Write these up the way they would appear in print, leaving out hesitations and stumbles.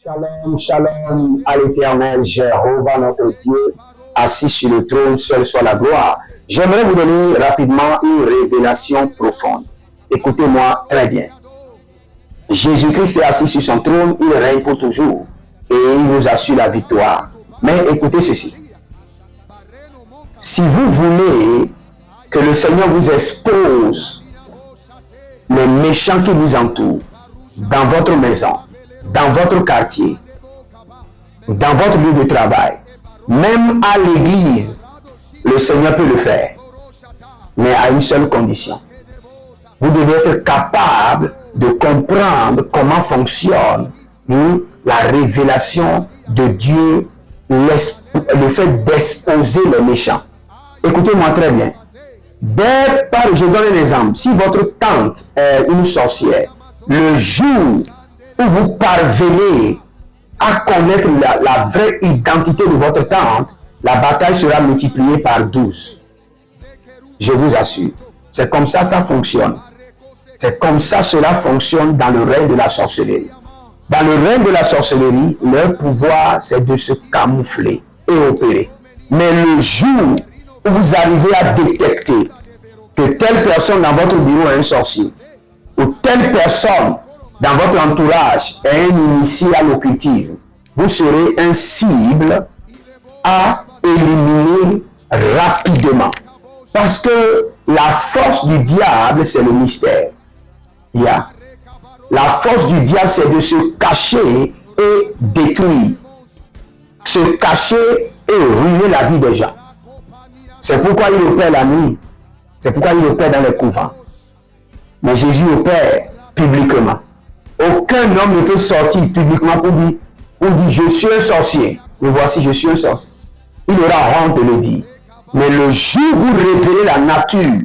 Shalom, shalom à l'Éternel, Jéhovah notre Dieu, assis sur le trône, seul soit la gloire. J'aimerais vous donner rapidement une révélation profonde. Écoutez-moi très bien. Jésus-Christ est assis sur son trône, il règne pour toujours et il nous assure la victoire. Mais écoutez ceci. Si vous voulez que le Seigneur vous expose les méchants qui vous entourent, dans votre maison, dans votre quartier, dans votre lieu de travail, même à l'église, le Seigneur peut le faire, mais à une seule condition. Vous devez être capable de comprendre comment fonctionne la révélation de Dieu, le fait d'exposer les méchants. Écoutez-moi très bien. Je donne un exemple. Si votre tante est une sorcière, le jour où vous parvenez à connaître la vraie identité de votre tante, la bataille sera multipliée par 12. Je vous assure. C'est comme ça fonctionne. C'est comme ça cela fonctionne dans le règne de la sorcellerie. Dans le règne de la sorcellerie, leur pouvoir, c'est de se camoufler et opérer. Mais le jour où vous arrivez à détecter que telle personne dans votre bureau est un sorcier, ou telle personne dans votre entourage est un initié à l'occultisme, vous serez un cible à éliminer rapidement. Parce que la force du diable, c'est le mystère. La force du diable, c'est de se cacher et détruire. Se cacher et ruiner la vie des gens. C'est pourquoi il opère la nuit. C'est pourquoi il opère dans les couvents. Mais Jésus opère publiquement. Aucun homme ne peut sortir publiquement pour dire je suis un sorcier. Mais voici, je suis un sorcier. Il aura honte de le dire. Mais le jour où vous révélez la nature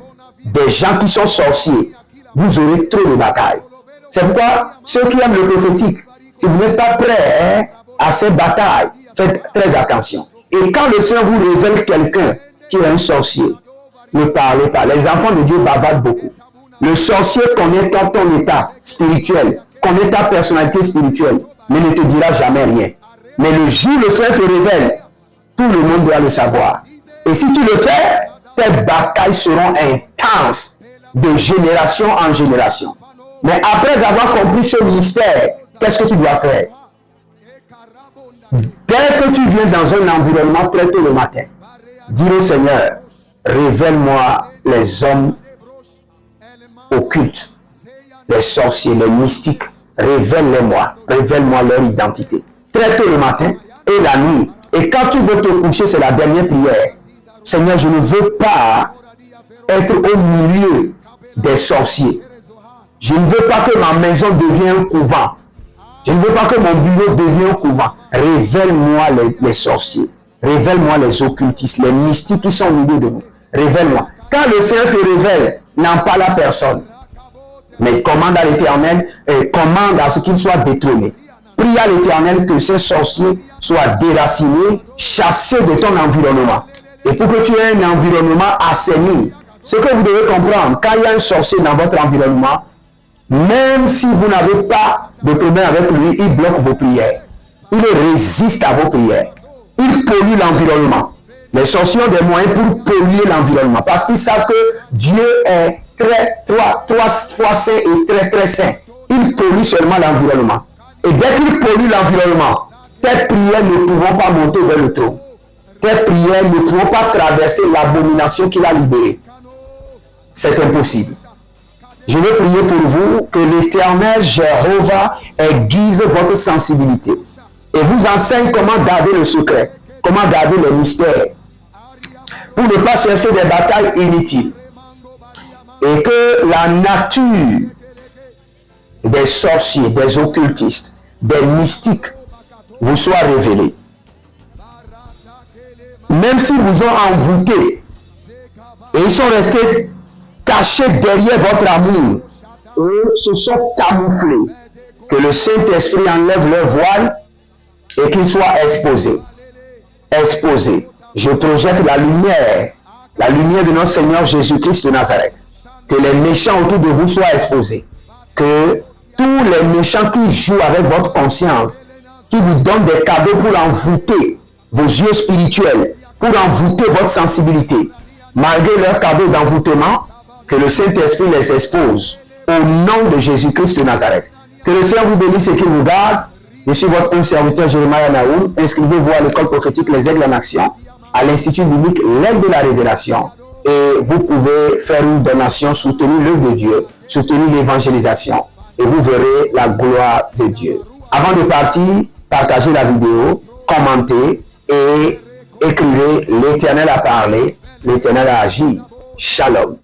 des gens qui sont sorciers, vous aurez trop de batailles. C'est pourquoi ceux qui aiment le prophétique, si vous n'êtes pas prêts à ces batailles, faites très attention. Et quand le Seigneur vous révèle quelqu'un qui est un sorcier, ne parlez pas. Les enfants de Dieu bavardent beaucoup. Le sorcier connaît ton état spirituel, connaît ta personnalité spirituelle, mais ne te dira jamais rien. Mais le jour où le Seigneur te révèle, tout le monde doit le savoir. Et si tu le fais, tes batailles seront intenses de génération en génération. Mais après avoir compris ce mystère, qu'est-ce que tu dois faire? Dès que tu viens dans un environnement très tôt le matin, dis au Seigneur, révèle-moi les hommes occultes, les sorciers, les mystiques, révèle-les-moi, révèle-moi leur identité. Très tôt le matin et la nuit. Et quand tu veux te coucher, c'est la dernière prière. Seigneur, je ne veux pas être au milieu des sorciers. Je ne veux pas que ma maison devienne un couvent. Je ne veux pas que mon bureau devienne un couvent. Révèle-moi les sorciers. Révèle-moi les occultistes, les mystiques qui sont au milieu de nous. Révèle-moi. Quand le Seigneur te révèle, n'en parle à personne. Mais commande à l'Éternel, commande à ce qu'il soit détrôné. Prie à l'Éternel que ces sorciers soient déracinés, chassés de ton environnement. Et pour que tu aies un environnement assaini, ce que vous devez comprendre, quand il y a un sorcier dans votre environnement, même si vous n'avez pas de problème avec lui, il bloque vos prières. Il résiste à vos prières. Il pollue l'environnement. Les sorciers ont des moyens pour polluer l'environnement parce qu'ils savent que Dieu est trois fois saint et très saint. Il pollue seulement l'environnement. Et dès qu'il pollue l'environnement, tes prières ne pourront pas monter vers le trône. Tes prières ne pourront pas traverser l'abomination qu'il a libérée. C'est impossible. Je veux prier pour vous que l'Éternel Jéhovah aiguise votre sensibilité et vous enseigne comment garder le secret, comment garder les mystères, pour ne pas chercher des batailles inutiles. Et que la nature des sorciers, des occultistes, des mystiques vous soit révélée. Même s'ils vous ont envoûté et ils sont restés cachés derrière votre amour, eux se sont camouflés. Que le Saint-Esprit enlève leur voile et qu'ils soient exposés. Exposés. Je projette la lumière de notre Seigneur Jésus-Christ de Nazareth. Que les méchants autour de vous soient exposés. Que tous les méchants qui jouent avec votre conscience, qui vous donnent des cadeaux pour envoûter vos yeux spirituels, pour envoûter votre sensibilité, malgré leurs cadeaux d'envoûtement, que le Saint-Esprit les expose au nom de Jésus-Christ de Nazareth. Que le Seigneur vous bénisse et qu'il vous garde. Je suis votre homme serviteur Jérémie Naoum. Inscrivez-vous à l'école prophétique Les Aigles en Action, à l'Institut biblique L'Aigle de la Révélation. Et vous pouvez faire une donation, soutenir l'œuvre de Dieu, soutenir l'évangélisation. Et vous verrez la gloire de Dieu. Avant de partir, partagez la vidéo, commentez et écrivez l'Éternel a parlé, l'Éternel a agi. Shalom.